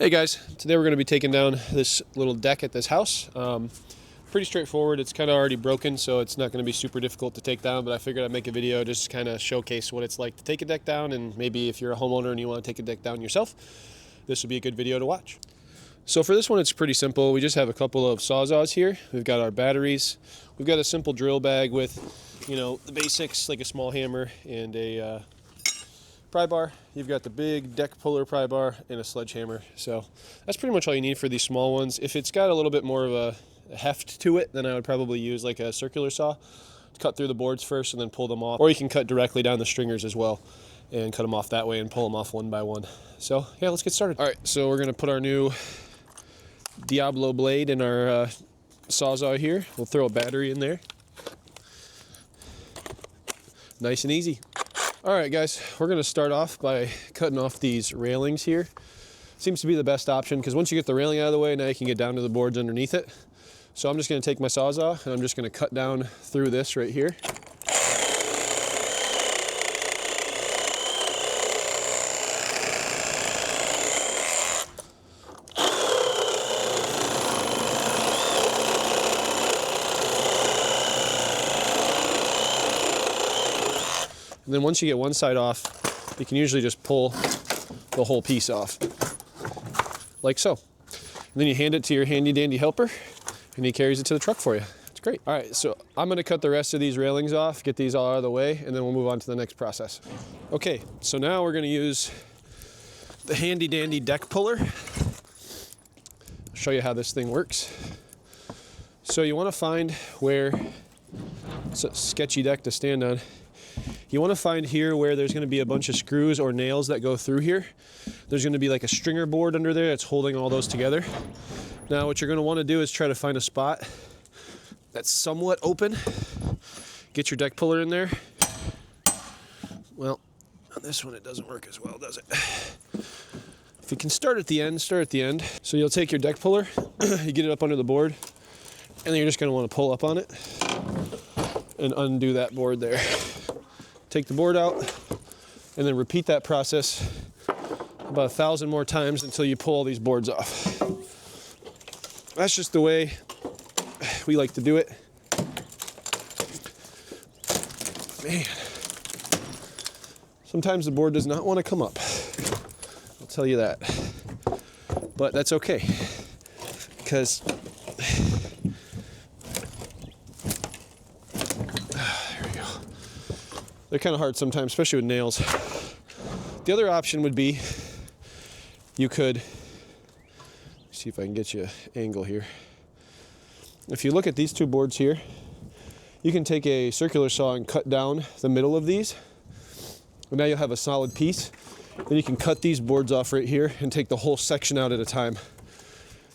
Hey guys, today we're going to be taking down this little deck at this house. Pretty straightforward. It's kind of already broken, so it's not going to be super difficult to take down, but I figured I'd make a video just to kind of showcase what it's like to take a deck down, and maybe if you're a homeowner and you want to take a deck down yourself, this would be a good video to watch. So for this one, it's pretty simple. We just have a couple of sawzalls here. We've got our batteries. We've got a simple drill bag with, the basics like a small hammer and a pry bar. You've got the big deck puller pry bar and a sledgehammer. So that's pretty much all you need for these small ones. If it's got a little bit more of a heft to it, then I would probably use like a circular saw to cut through the boards first and then pull them off. Or you can cut directly down the stringers as well and cut them off that way and pull them off one by one. So yeah, let's get started. All right, so we're gonna put our new Diablo blade in our sawzall here. We'll throw a battery in there. Nice and easy. All right, guys, we're going to start off by cutting off these railings here. Seems to be the best option because once you get the railing out of the way, now you can get down to the boards underneath it. So I'm just going to take my sawzall and I'm just going to cut down through this right here. And then once you get one side off, you can usually just pull the whole piece off, like so. And then you hand it to your handy dandy helper, and he carries it to the truck for you. It's great. All right, so I'm gonna cut the rest of these railings off, get these all out of the way, and then we'll move on to the next process. Okay, so now we're gonna use the handy dandy deck puller. I'll show you how this thing works. So you wanna find where it's a sketchy deck to stand on. You want to find here where there's going to be a bunch of screws or nails that go through here. There's going to be like a stringer board under there that's holding all those together. Now what you're going to want to do is try to find a spot that's somewhat open. Get your deck puller in there. Well, on this one it doesn't work as well, does it? If you can start at the end, start at the end. So you'll take your deck puller, you get it up under the board, and then you're just going to want to pull up on it and undo that board there. Take the board out, and then repeat that process about 1,000 more times until you pull all these boards off. That's just the way we like to do it. Man, sometimes the board does not want to come up. I'll tell you that. But that's okay, because they're kind of hard sometimes, especially with nails. The other option would be you could, see if I can get you an angle here. If you look at these two boards here, you can take a circular saw and cut down the middle of these. And now you'll have a solid piece. Then you can cut these boards off right here and take the whole section out at a time,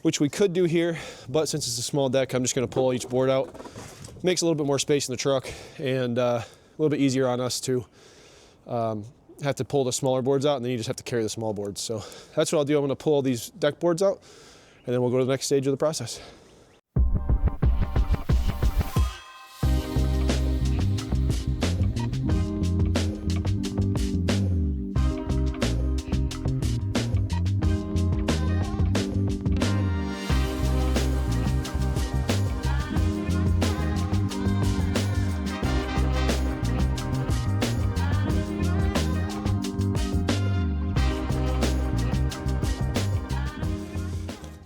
which we could do here, but since it's a small deck, I'm just gonna pull each board out. Makes a little bit more space in the truck, and a little bit easier on us to have to pull the smaller boards out, and then you just have to carry the small boards. So that's what I'll do. I'm gonna pull all these deck boards out, and then we'll go to the next stage of the process.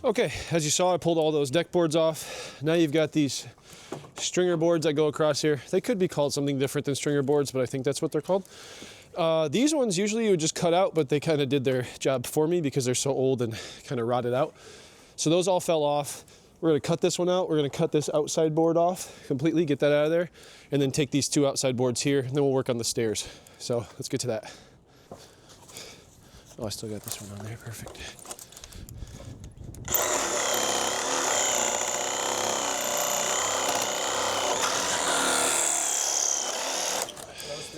Okay, as you saw, I pulled all those deck boards off. Now you've got these stringer boards that go across here. They could be called something different than stringer boards, but I think that's what they're called. These ones usually you would just cut out, but they kind of did their job for me because they're so old and kind of rotted out. So those all fell off. We're gonna cut this one out. We're gonna cut this outside board off completely, get that out of there, and then take these two outside boards here, and then we'll work on the stairs. So let's get to that. Oh, I still got this one on there, perfect.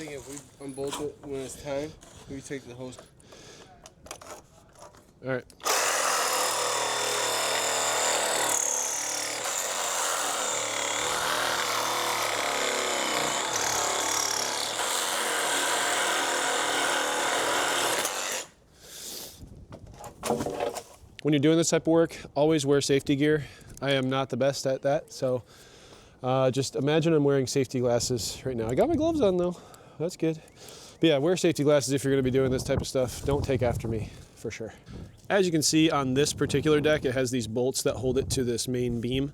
If we unbolt it when it's time, we take the hose. All right. when you're doing this type of work, always wear safety gear. I am not the best at that, so just imagine I'm wearing safety glasses right now. I got my gloves on though, that's good. But yeah, wear safety glasses if you're gonna be doing this type of stuff. Don't take after me, for sure. As you can see on this particular deck, it has these bolts that hold it to this main beam.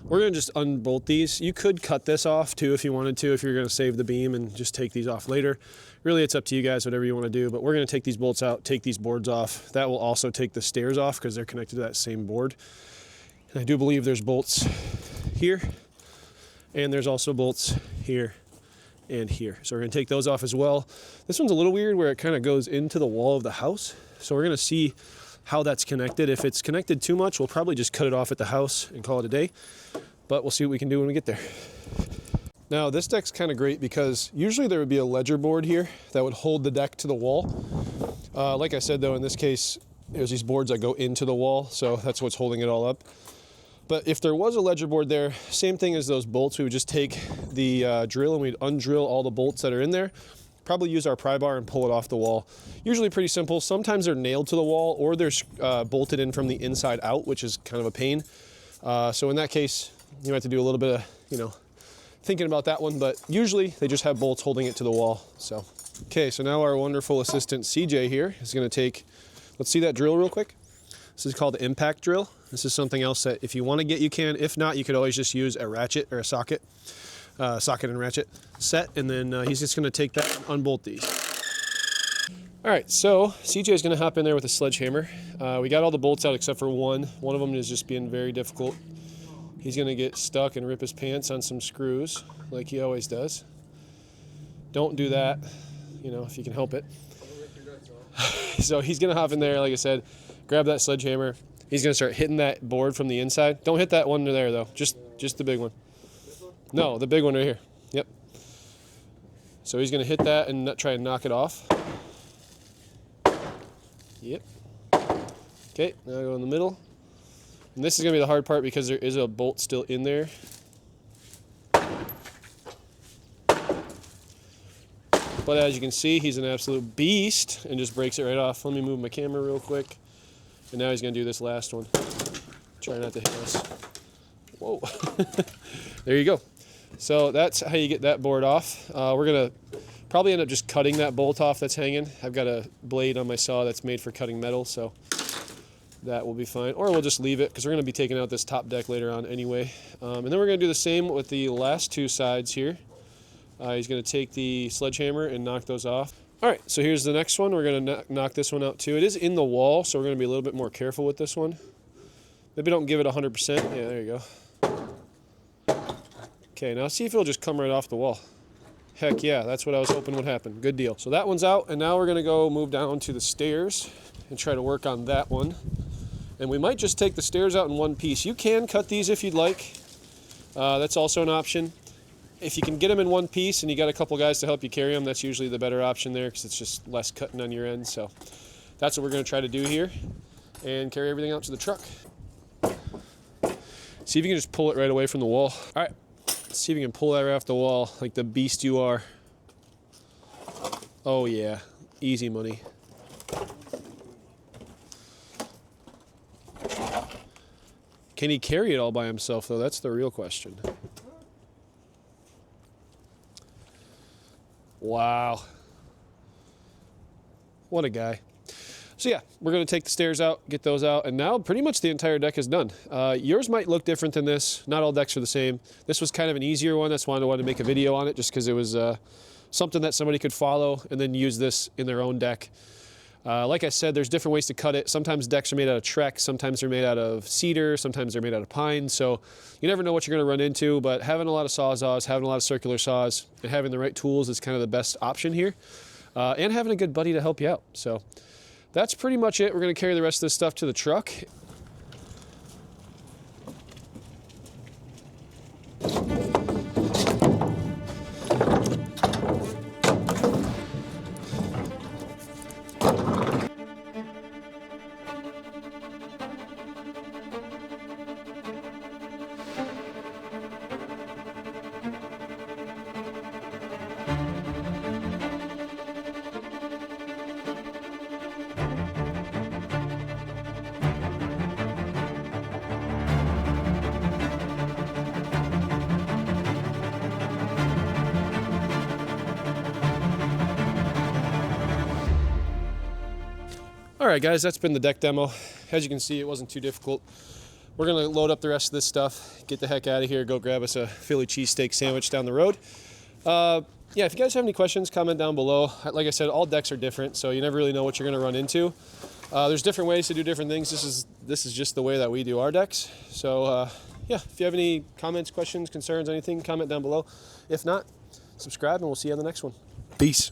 We're gonna just unbolt these. You could cut this off too if you wanted to, if you're gonna save the beam and just take these off later. Really, it's up to you guys, whatever you wanna do, but we're gonna take these bolts out, take these boards off. That will also take the stairs off because they're connected to that same board. And I do believe there's bolts here, and there's also bolts here and here. So we're gonna take those off as well. This one's a little weird where it kind of goes into the wall of the house. So we're gonna see how that's connected. If it's connected too much, we'll probably just cut it off at the house and call it a day. But we'll see what we can do when we get there. Now this deck's kind of great because usually there would be a ledger board here that would hold the deck to the wall. Like I said though, in this case, there's these boards that go into the wall, so that's what's holding it all up. But if there was a ledger board there, same thing as those bolts, we would just take the drill and we'd undrill all the bolts that are in there, probably use our pry bar and pull it off the wall. Usually pretty simple. Sometimes they're nailed to the wall or they're bolted in from the inside out, which is kind of a pain. So in that case, you might have to do a little bit of, thinking about that one, but usually they just have bolts holding it to the wall. So, okay, so now our wonderful assistant CJ here is gonna take, let's see that drill real quick. This is called the impact drill. This is something else that if you want to get, you can. If not, you could always just use a ratchet or a socket, socket and ratchet set, and then he's just gonna take that and unbolt these. All right, so CJ is gonna hop in there with a sledgehammer. We got all the bolts out except for one. One of them is just being very difficult. He's gonna get stuck and rip his pants on some screws like he always does. Don't do that, if you can help it. So he's gonna hop in there, like I said, grab that sledgehammer. He's gonna start hitting that board from the inside. Don't hit that one there though, just the big one. This one? No, the big one right here. Yep. So he's gonna hit that and try and knock it off. Yep. Okay, now go in the middle. And this is gonna be the hard part because there is a bolt still in there. But as you can see, he's an absolute beast and just breaks it right off. Let me move my camera real quick. And now he's gonna do this last one. Try not to hit us. Whoa. There you go. So that's how you get that board off. We're gonna probably end up just cutting that bolt off that's hanging. I've got a blade on my saw that's made for cutting metal, so that will be fine. Or we'll just leave it because we're gonna be taking out this top deck later on anyway. And then we're gonna do the same with the last two sides here. He's gonna take the sledgehammer and knock those off. All right, so here's the next one. We're gonna knock this one out too. It is in the wall, so we're gonna be a little bit more careful with this one. Maybe don't give it 100%. Yeah, there you go. Okay, now see if it'll just come right off the wall. Heck yeah, that's what I was hoping would happen. Good deal. So that one's out, and now we're gonna go move down to the stairs and try to work on that one. And we might just take the stairs out in one piece. You can cut these if you'd like. That's also an option. If you can get them in one piece and you got a couple guys to help you carry them, that's usually the better option there because it's just less cutting on your end. So that's what we're going to try to do here and carry everything out to the truck. See if you can just pull it right away from the wall. All right, let's see if you can pull that right off the wall like the beast you are. Oh yeah, easy money. Can he carry it all by himself though? That's the real question. Wow. What a guy. So yeah, we're gonna take the stairs out, get those out, and now pretty much the entire deck is done. Yours might look different than this. Not all decks are the same. This was kind of an easier one. That's why I wanted to make a video on it, just because it was something that somebody could follow and then use this in their own deck. Like I said, there's different ways to cut it. Sometimes decks are made out of Trek, sometimes they're made out of cedar, sometimes they're made out of pine. So you never know what you're gonna run into, but having a lot of sawzalls, having a lot of circular saws, and having the right tools is kind of the best option here. And having a good buddy to help you out. So that's pretty much it. We're gonna carry the rest of this stuff to the truck. All right, guys, that's been the deck demo. As you can see, it wasn't too difficult. We're gonna load up the rest of this stuff, get the heck out of here, go grab us a Philly cheesesteak sandwich down the road. Yeah, if you guys have any questions, comment down below. Like I said, all decks are different, so you never really know what you're gonna run into. There's different ways to do different things. This is just the way that we do our decks. So yeah, if you have any comments, questions, concerns, anything, comment down below. If not, subscribe and we'll see you on the next one. Peace.